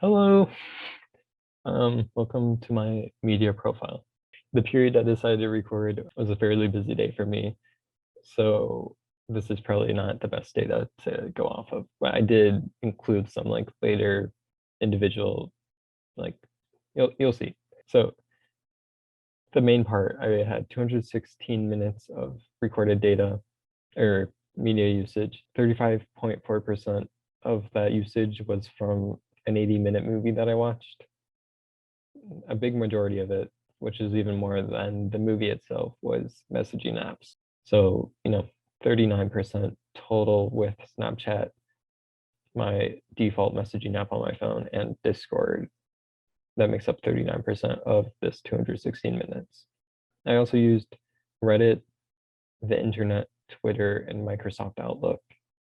Hello. Welcome to my media profile. The period I decided to record was a fairly busy day for me, so this is probably not the best data to go off of. But I did include some like later individual, like you'll see. So the main part, I had 216 minutes of recorded data or media usage. 35.4% of that usage was from an 80-minute movie that I watched. A big majority of it, which is even more than the movie itself, was messaging apps. So, 39% total with Snapchat, my default messaging app on my phone, and Discord. That makes up 39% of this 216 minutes. I also used Reddit, the internet, Twitter, and Microsoft Outlook,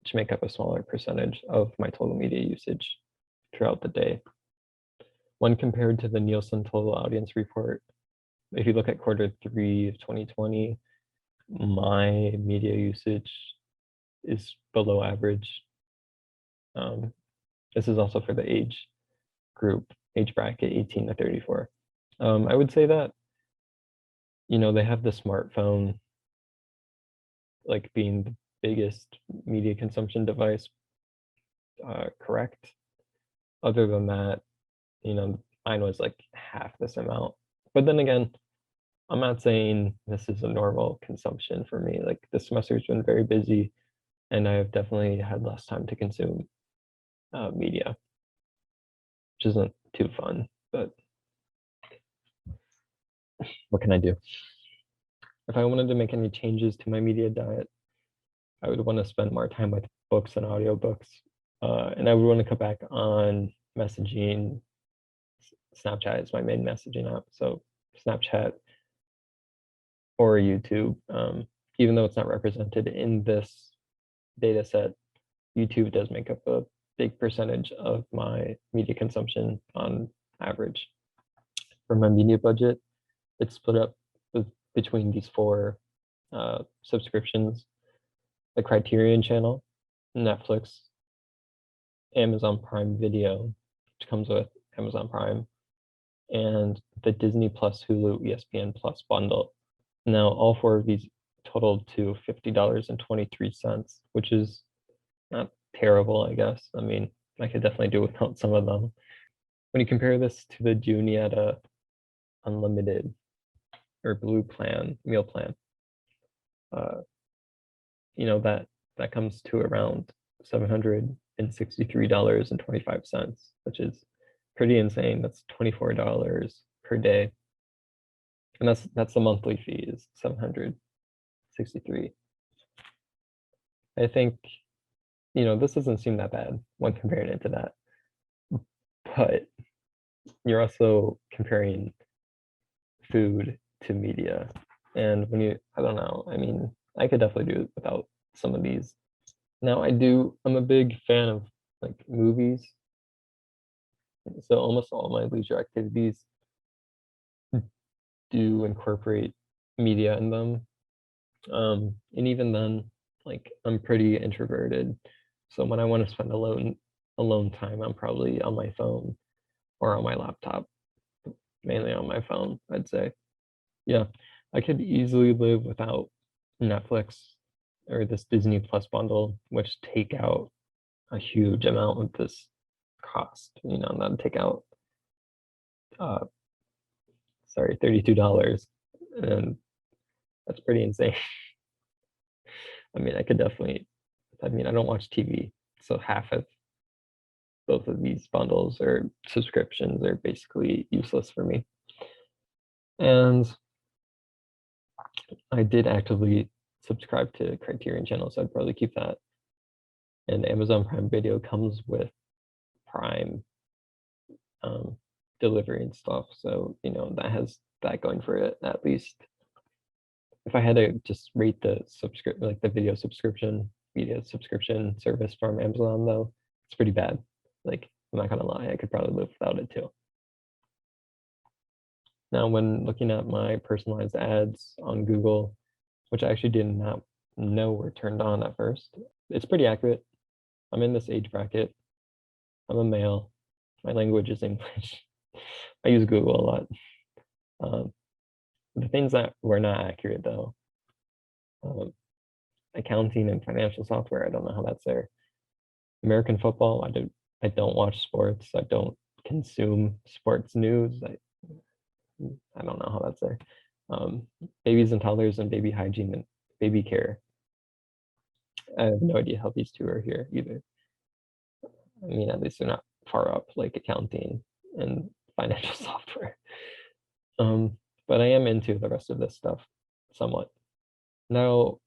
which make up a smaller percentage of my total media usage throughout the day. When compared to the Nielsen Total Audience Report, if you look at Q3 of 2020, my media usage is below average. This is also for the age group, age bracket 18 to 34. I would say that, they have the smartphone like being the biggest media consumption device, correct? Other than that, mine was like half this amount. But then again, I'm not saying this is a normal consumption for me. Like this semester's been very busy, and I have definitely had less time to consume media, which isn't too fun. But what can I do? If I wanted to make any changes to my media diet, I would want to spend more time with books and audiobooks, and I would want to cut back on messaging. Snapchat is my main messaging app, so Snapchat or YouTube. Even though it's not represented in this data set, YouTube does make up a big percentage of my media consumption on average. For my media budget, it's split up between these four subscriptions: the Criterion Channel, Netflix, Amazon Prime Video, which comes with Amazon Prime, and the Disney Plus, Hulu, ESPN Plus bundle. Now, all four of these totaled to $50.23, which is not terrible, I guess. I mean, I could definitely do without some of them. When you compare this to the Juniata Unlimited or Blue plan, meal plan, that comes to around $763.25, which is pretty insane. That's $24 per day. And that's the monthly fee is 763. I think, this doesn't seem that bad when comparing it to that. But you're also comparing food to media. And I don't know, I mean, I could definitely do it without some of these. Now, I'm a big fan of like movies. So almost all my leisure activities do incorporate media in them. And even then, like I'm pretty introverted. So when I want to spend alone time, I'm probably on my phone or on my laptop, mainly on my phone, I'd say. Yeah, I could easily live without Netflix or this Disney Plus bundle, which take out a huge amount of this cost. That'd take out uh $32. And that's pretty insane. I mean, I don't watch TV, so half of both of these bundles or subscriptions are basically useless for me. And I did actively subscribe to Criterion Channel, so I'd probably keep that. And Amazon Prime Video comes with Prime delivery and stuff, so that has that going for it at least. If I had to just rate the media subscription service from Amazon, though, it's pretty bad. Like, I'm not gonna lie, I could probably live without it too. Now, when looking at my personalized ads on Google, which I actually did not know were turned on at first, it's pretty accurate. I'm in this age bracket. I'm a male. My language is English. I use Google a lot. Um, the things that were not accurate though, um, accounting and financial software, I don't know how that's there. American football, I don't watch sports. I don't consume sports news. I don't know how that's there. Um, babies and toddlers and baby hygiene and baby care. I have no idea how these two are here either. I mean, at least they're not far up like accounting and financial software. Um, but I am into the rest of this stuff somewhat. Now,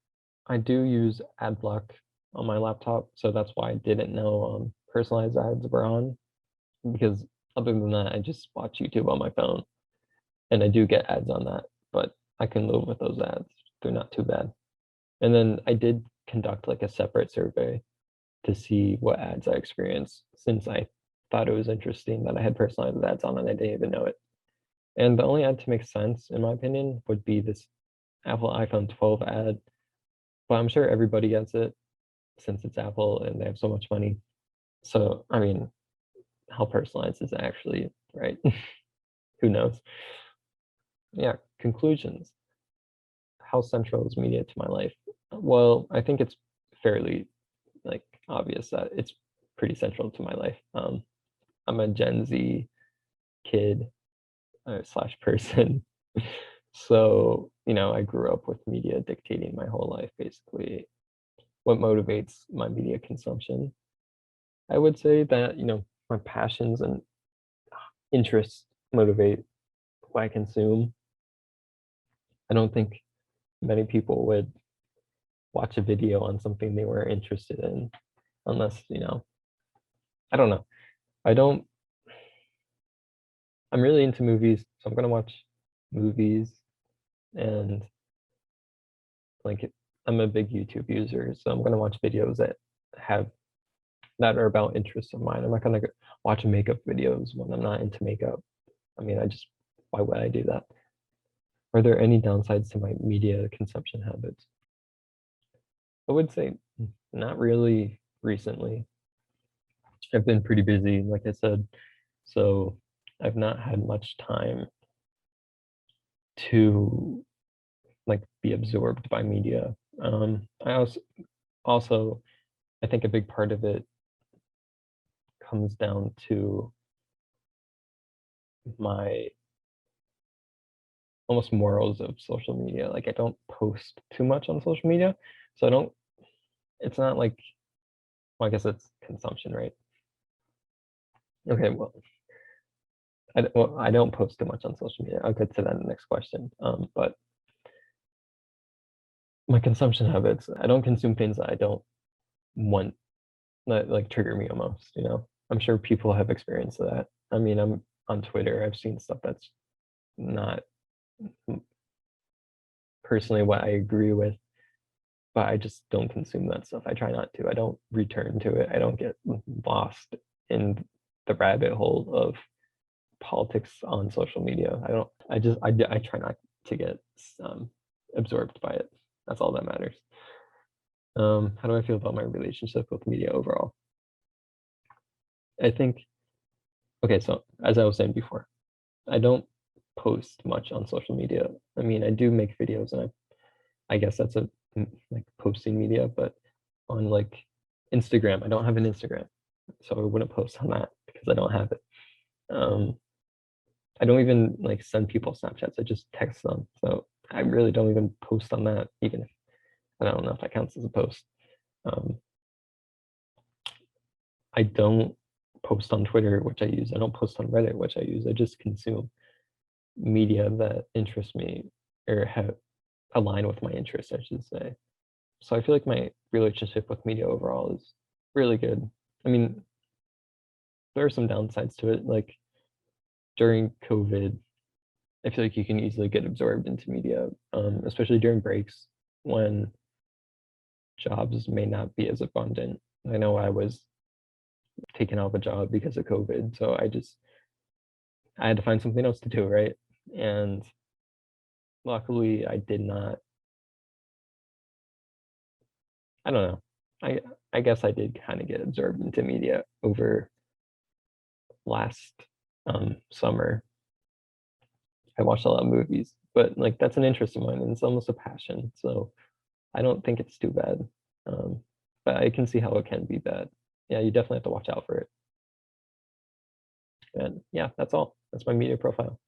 I do use ad block on my laptop, so that's why I didn't know personalized ads were on, because other than that, I just watch YouTube on my phone, and I do get ads on that, but I can live with those ads. They're not too bad. And then I did conduct like a separate survey to see what ads I experienced, since I thought it was interesting that I had personalized ads on and I didn't even know it. And the only ad to make sense, in my opinion, would be this Apple iPhone 12 ad. But I'm sure everybody gets it since it's Apple and they have so much money. So, I mean, how personalized is it actually, right? Who knows? Yeah, conclusions. How central is media to my life? Well, I think it's fairly like obvious that it's pretty central to my life. I'm a Gen Z kid slash person. So, I grew up with media dictating my whole life, basically. What motivates my media consumption? I would say that, my passions and interests motivate what I consume. I don't think many people would watch a video on something they were interested in unless, I don't know. I don't, I'm really into movies, so I'm gonna watch movies and like I'm a big YouTube user, so I'm gonna watch videos have that are about interests of mine. I'm not gonna watch makeup videos when I'm not into makeup. I mean, why would I do that? Are there any downsides to my media consumption habits? I would say not really recently. I've been pretty busy, like I said, so I've not had much time to like be absorbed by media. I also I think a big part of it comes down to my almost morals of social media. Like I don't post too much on social media, so I don't. It's not like, well, I guess it's consumption, right? Okay, well, I don't post too much on social media. I'll get to that in the next question. But my consumption habits, I don't consume things that I don't want, that like trigger me almost. I'm sure people have experienced that. I mean, I'm on Twitter. I've seen stuff that's not personally what I agree with, but I just don't consume that stuff. I try not to. I don't return to it. I don't get lost in the rabbit hole of politics on social media. I don't. I try not to get absorbed by it. That's all that matters. How do I feel about my relationship with media overall? I think, okay, so as I was saying before, I don't post much on social media. I mean, I do make videos, and I guess that's like posting media, but on like Instagram, I don't have an Instagram, so I wouldn't post on that because I don't have it. Um, I don't even like send people Snapchats. I just text them. So I really don't even post on that, even if I don't know if that counts as a post. Um, I don't post on Twitter, which I use. I don't post on Reddit, which I use. I just consume media that interests me or have align with my interests, I should say. So I feel like my relationship with media overall is really good. I mean, there are some downsides to it. Like during COVID, I feel like you can easily get absorbed into media, especially during breaks when jobs may not be as abundant. I know I was taken off a job because of COVID, so I had to find something else to do, right? And luckily, I did not. I don't know. I guess I did kind of get absorbed into media over last summer. I watched a lot of movies, but like that's an interest of mine and it's almost a passion. So I don't think it's too bad. But I can see how it can be bad. Yeah, you definitely have to watch out for it. And yeah, that's all. That's my media profile.